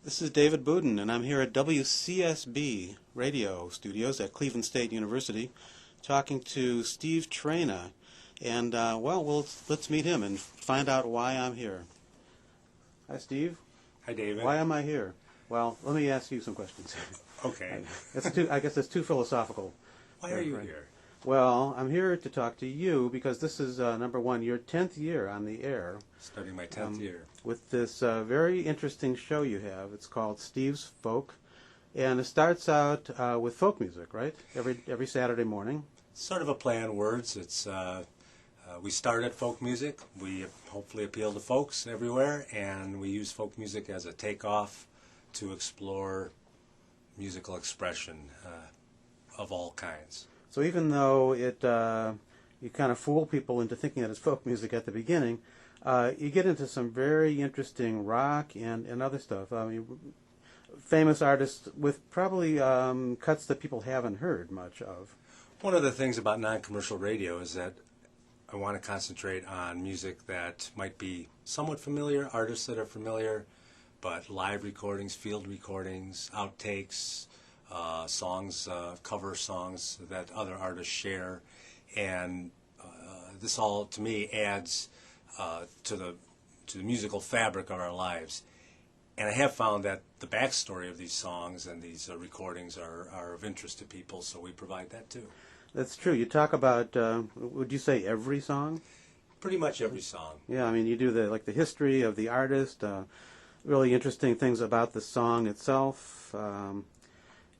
This is David Budin, and I'm here at WCSB radio studios at Cleveland State University talking to Steve Traina. And, let's meet him and find out why I'm here. Hi, Steve. Hi, David. Why am I here? Well, let me ask you some questions. Okay. I guess it's too philosophical. Why are you here? Well, I'm here to talk to you because this is, number one, your 10th year on the air. Starting my 10th year. With this very interesting show you have. It's called Steve's Folk. And it starts out with folk music, right? Every Saturday morning. Sort of a play on words. It's we start at folk music. We hopefully appeal to folks everywhere, and we use folk music as a takeoff to explore musical expression of all kinds. So even though you kind of fool people into thinking that it's folk music at the beginning, you get into some very interesting rock and other stuff. I mean, famous artists with probably cuts that people haven't heard much of. One of the things about non-commercial radio is that I want to concentrate on music that might be somewhat familiar, artists that are familiar, but live recordings, field recordings, outtakes, songs, cover songs that other artists share, and this all, to me, adds to the musical fabric of our lives. And I have found that the backstory of these songs and these recordings are of interest to people, so we provide that too. That's true. You talk about, would you say every song? Pretty much every song. Yeah, I mean, you do the history of the artist, really interesting things about the song itself.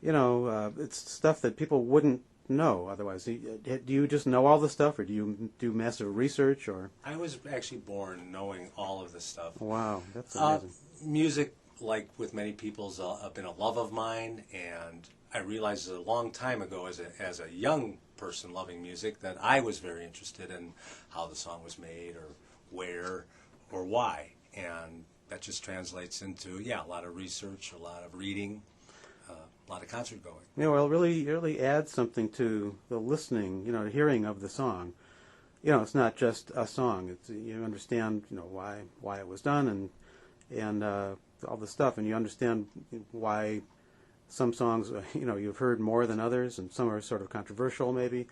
It's stuff that people wouldn't know otherwise. Do you just know all the stuff, or do you do massive research? Or I was actually born knowing all of this stuff. Wow, that's amazing. Music, like with many people, has been a love of mine, and I realized a long time ago as a young person loving music that I was very interested in how the song was made or where or why. And that just translates into, a lot of research, a lot of reading, a lot of concert going. Yeah, well, it really adds something to the listening, hearing of the song. It's not just a song. It's, you understand, why it was done and all the stuff, and you understand why some songs, you've heard more than others, and some are sort of controversial, maybe.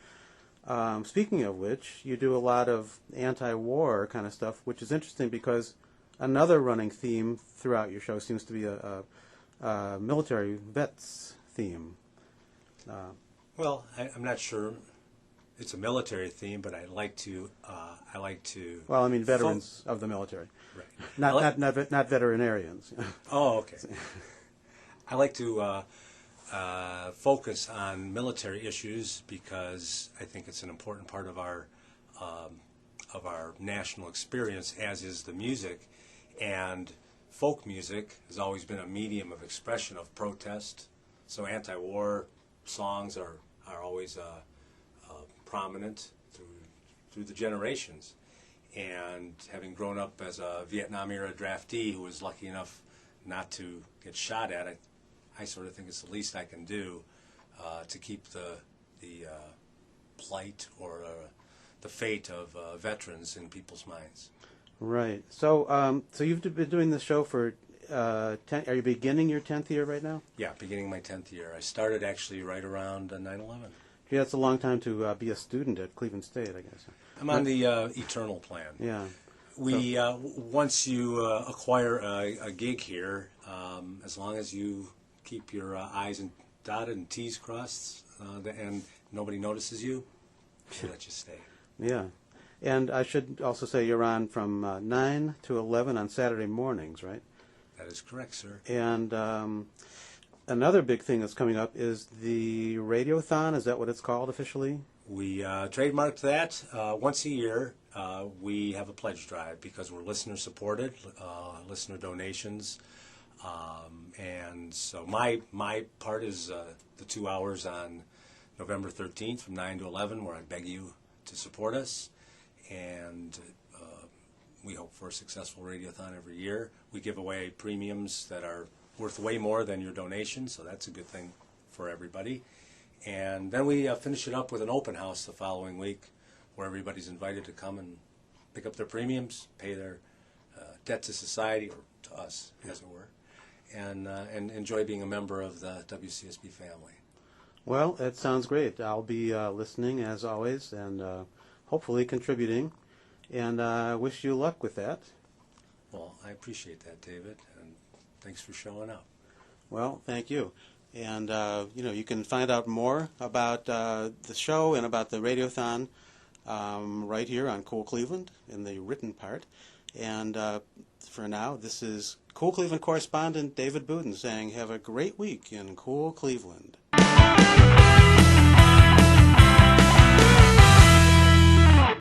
Speaking of which, you do a lot of anti-war kind of stuff, which is interesting because another running theme throughout your show seems to be a military vets theme. Well, I'm not sure it's a military theme, but I like to. Well, I mean veterans of the military, right? Not veterinarians. Oh, okay. I like to focus on military issues because I think it's an important part of our national experience, as is the music. And folk music has always been a medium of expression of protest. So anti-war songs are always prominent through the generations. And having grown up as a Vietnam-era draftee who was lucky enough not to get shot at, I sort of think it's the least I can do to keep the plight or the fate of veterans in people's minds. Right. So you've been doing this show for 10. Are you beginning your 10th year right now? Yeah, beginning my 10th year. I started actually right around 9/11. Yeah, that's a long time to be a student at Cleveland State, I guess. I'm on the eternal plan. Yeah. We once you acquire a gig here, as long as you keep your I's and dotted and T's crossed, and nobody notices you, we'll let you stay. Yeah. And I should also say you're on from 9 to 11 on Saturday mornings, right? That is correct, sir. And another big thing that's coming up is the Radiothon. Is that what it's called officially? We trademarked that once a year. We have a pledge drive because we're listener-supported, listener donations. And so my part is the 2 hours on November 13th from 9 to 11 where I beg you to support us. And we hope for a successful Radiothon every year. We give away premiums that are worth way more than your donation, so that's a good thing for everybody. And then we finish it up with an open house the following week where everybody's invited to come and pick up their premiums, pay their debt to society, or to us, as it were. and enjoy being a member of the WCSB family. Well, that sounds great. I'll be listening as always and hopefully contributing, and I wish you luck with that. Well, I appreciate that, David, and thanks for showing up. Well, thank you. And, you can find out more about the show and about the Radiothon right here on Cool Cleveland in the written part. And for now, this is Cool Cleveland correspondent David Budin saying have a great week in Cool Cleveland.